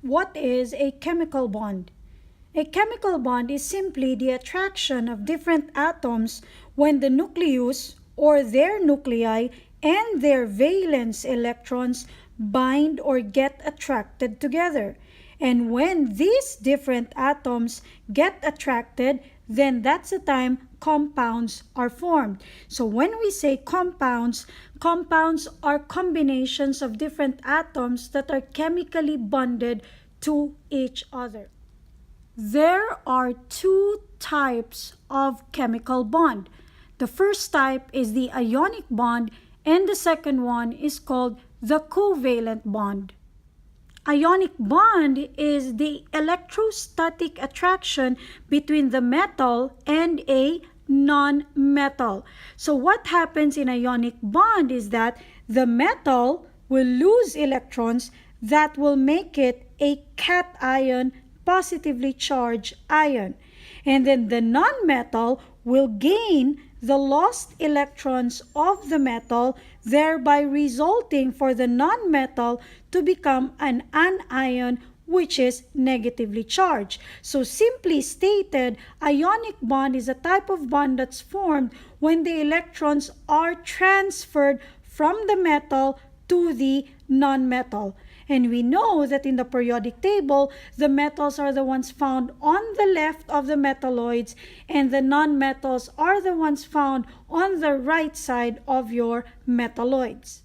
What is a chemical bond? A chemical bond is simply the attraction of different atoms when the nucleus or their nuclei and their valence electrons bind or get attracted together. And when these different atoms get attracted, then that's the time compounds are formed. So when we say compounds, compounds are combinations of different atoms that are chemically bonded to each other. There are two types of chemical bond. The first type is the ionic bond, and the second one is called the covalent bond. Ionic bond is the electrostatic attraction between the metal and a non-metal. So what happens in ionic bond is that the metal will lose electrons that will make it a cation, positively charged ion. And then the non-metal will gain the lost electrons of the metal, thereby resulting for the non-metal to become an anion, which is negatively charged. So simply stated, ionic bond is a type of bond that's formed when the electrons are transferred from the metal to the non-metal. And we know that in the periodic table, the metals are the ones found on the left of the metalloids, and the non-metals are the ones found on the right side of your metalloids.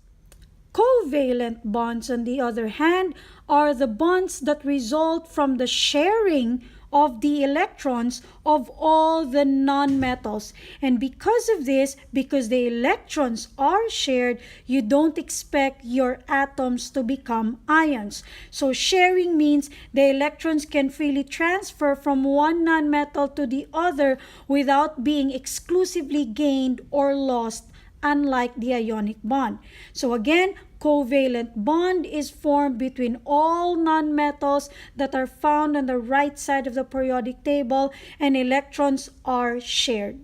Covalent bonds, on the other hand, are the bonds that result from the sharing of the electrons of all the non-metals. And because of this, because the electrons are shared, you don't expect your atoms to become ions. So sharing means the electrons can freely transfer from one non-metal to the other without being exclusively gained or lost, unlike the ionic bond. So again, covalent bond is formed between all nonmetals that are found on the right side of the periodic table, and electrons are shared.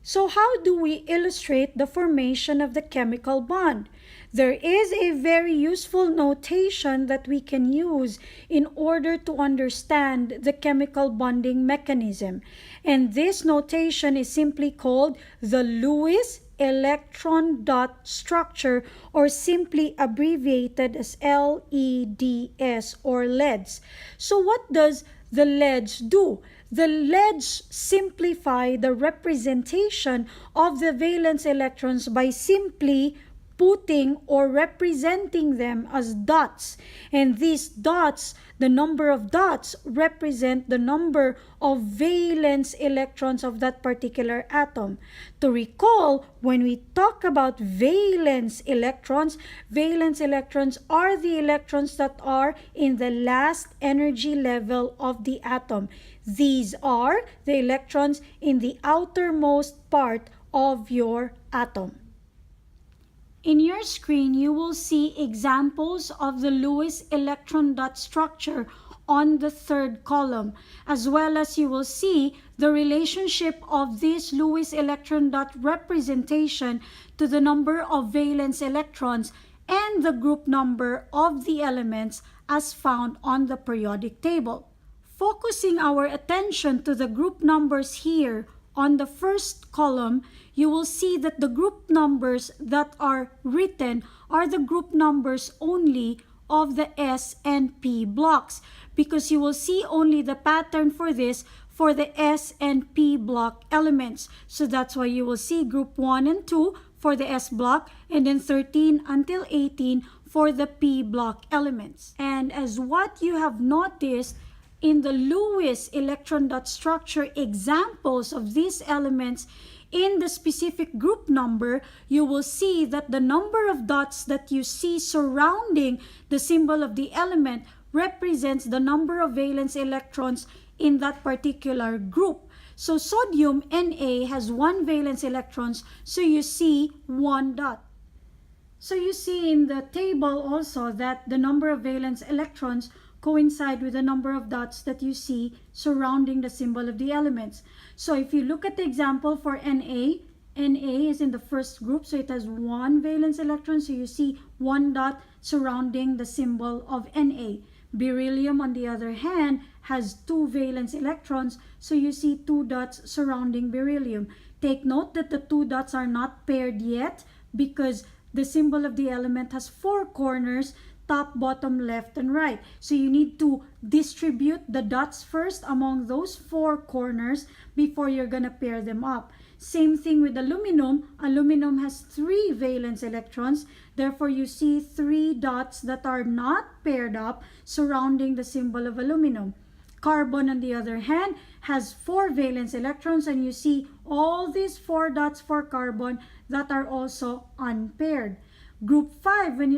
So how do we illustrate the formation of the chemical bond? There is a very useful notation that we can use in order to understand the chemical bonding mechanism. And this notation is simply called the Lewis Electron Dot Structure, or simply abbreviated as LEDS or LEDs. So what does the LEDs do? The LEDs simplify the representation of the valence electrons by simply putting or representing them as dots. And these dots, the number of dots, represent the number of valence electrons of that particular atom. To recall, when we talk about valence electrons are the electrons that are in the last energy level of the atom. These are the electrons in the outermost part of your atom. In your screen, you will see examples of the Lewis Electron Dot Structure on the third column, as well as you will see the relationship of this Lewis Electron Dot representation to the number of valence electrons and the group number of the elements as found on the periodic table. Focusing our attention to the group numbers here on the first column, you will see that the group numbers that are written are the group numbers only of the S and P blocks, because you will see only the pattern for this for the S and P block elements. So that's why you will see group 1 and 2 for the S block, and then 13 until 18 for the P block elements. And as what you have noticed, in the Lewis Electron Dot Structure examples of these elements, in the specific group number, you will see that the number of dots that you see surrounding the symbol of the element represents the number of valence electrons in that particular group. So sodium Na has 1 valence electrons, so you see 1 dot. So you see in the table also that the number of valence electrons coincide with the number of dots that you see surrounding the symbol of the elements. So if you look at the example for Na is in the first group, so it has 1 valence electron, so you see 1 dot surrounding the symbol of Na. Beryllium, on the other hand, has 2 valence electrons, so you see 2 dots surrounding beryllium. Take note that the 2 dots are not paired yet because the symbol of the element has 4 corners, top, bottom, left, and right. So you need to distribute the dots first among those 4 corners before you're going to pair them up. Same thing with aluminum. Aluminum has 3 valence electrons. Therefore, you see 3 dots that are not paired up surrounding the symbol of aluminum. Carbon, on the other hand, has 4 valence electrons, and you see all these 4 dots for carbon that are also unpaired. Group 5, when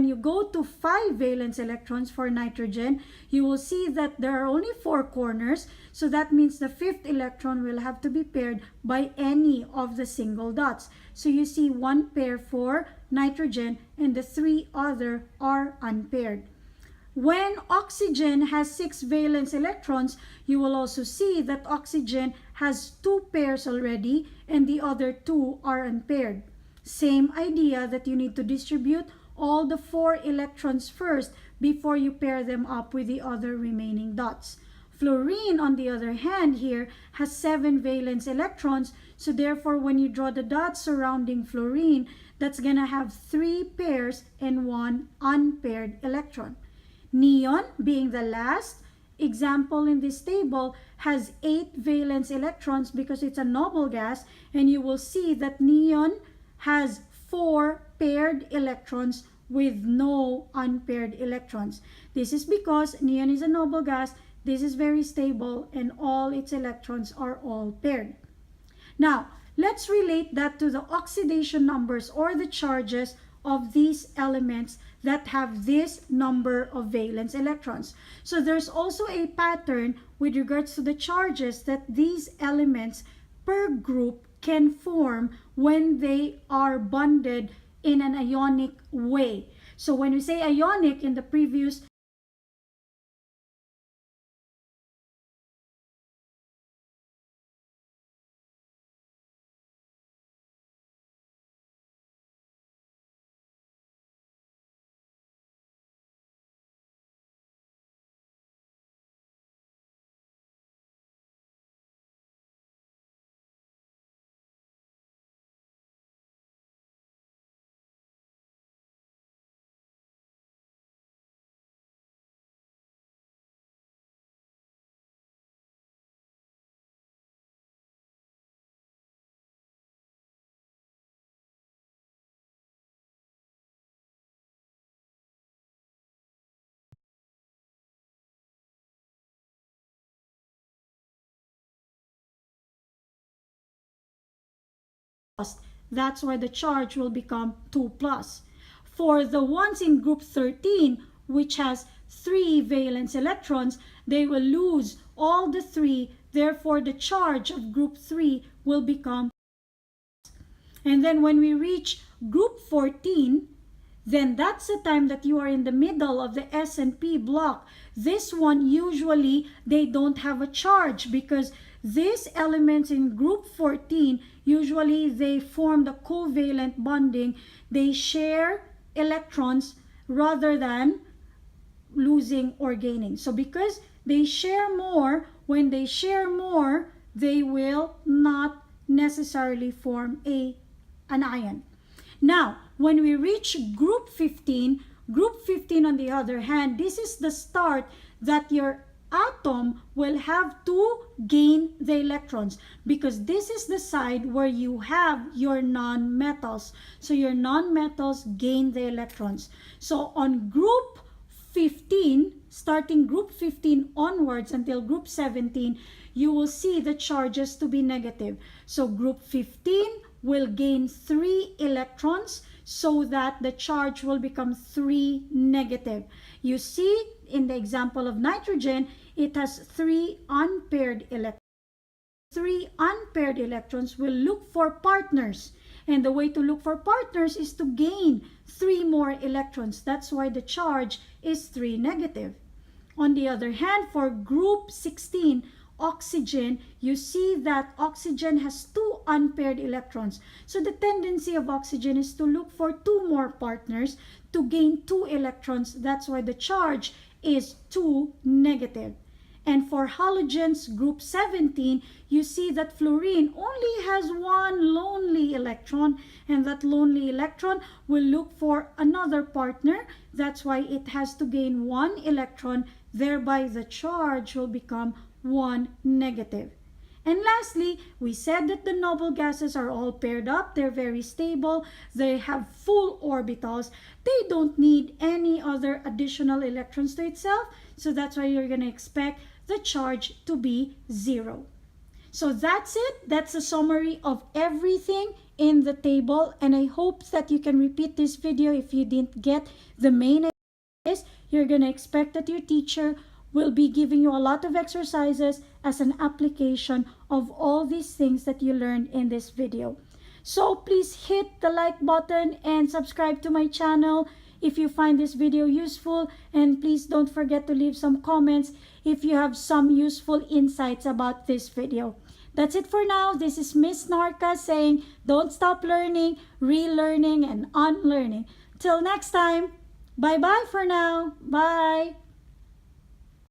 you go to 5 valence electrons for nitrogen, you will see that there are only 4 corners, so that means the 5th electron will have to be paired by any of the single dots. So you see 1 pair for nitrogen and the 3 other are unpaired. When oxygen has 6 valence electrons, you will also see that oxygen has 2 pairs already and the other 2 are unpaired. Same idea that you need to distribute all the 4 electrons first before you pair them up with the other remaining dots. Fluorine, on the other hand, here has 7 valence electrons, so therefore when you draw the dots surrounding fluorine, that's going to have 3 pairs and 1 unpaired electron. Neon, being the last example in this table, has 8 valence electrons because it's a noble gas, and you will see that neon has 4 paired electrons with no unpaired electrons. This is because neon is a noble gas, this is very stable, and all its electrons are all paired. Now, let's relate that to the oxidation numbers or the charges of these elements that have this number of valence electrons. So there's also a pattern with regards to the charges that these elements per group can form when they are bonded in an ionic way. So when we say ionic in the previous that's why the charge will become 2 plus. For the ones in group 13, which has 3 valence electrons, they will lose all the 3, therefore the charge of group 3 will become. And then when we reach group 14, then that's the time that you are in the middle of the S and P block. This one, usually they don't have a charge because these elements in group 14, usually they form the covalent bonding. They share electrons rather than losing or gaining. So because they share more, when they share more, they will not necessarily form an ion. Now, when we reach group 15 on the other hand, this is the start that your atom will have to gain the electrons because this is the side where you have your non-metals. So your non-metals gain the electrons. So on group 15, starting group 15 onwards until group 17, you will see the charges to be negative. So group 15 will gain 3 electrons so that the charge will become 3 negative. You see in the example of nitrogen, it has 3 unpaired electrons. 3 unpaired electrons will look for partners. And the way to look for partners is to gain 3 more electrons. That's why the charge is 3 negative. On the other hand, for group 16, oxygen, you see that oxygen has two unpaired electrons. So the tendency of oxygen is to look for two more partners to gain two electrons. That's why the charge is 2 negative. And for halogens group 17, you see that fluorine only has one lonely electron, and that lonely electron will look for another partner. That's why it has to gain one electron, thereby the charge will become 1 negative. And lastly, we said that the noble gases are all paired up. They're very stable. They have full orbitals. They don't need any other additional electrons to itself. So that's why you're going to expect the charge to be 0. So that's it. That's a summary of everything in the table. And I hope that you can repeat this video if you didn't get the main idea. You're going to expect that your teacher will be giving you a lot of exercises as an application of all these things that you learned in this video. So please hit the like button and subscribe to my channel if you find this video useful, and please don't forget to leave some comments if you have some useful insights about this video. That's it for now. This is Miss Narca saying don't stop learning, relearning, and unlearning. Till next time, bye-bye for now. Bye!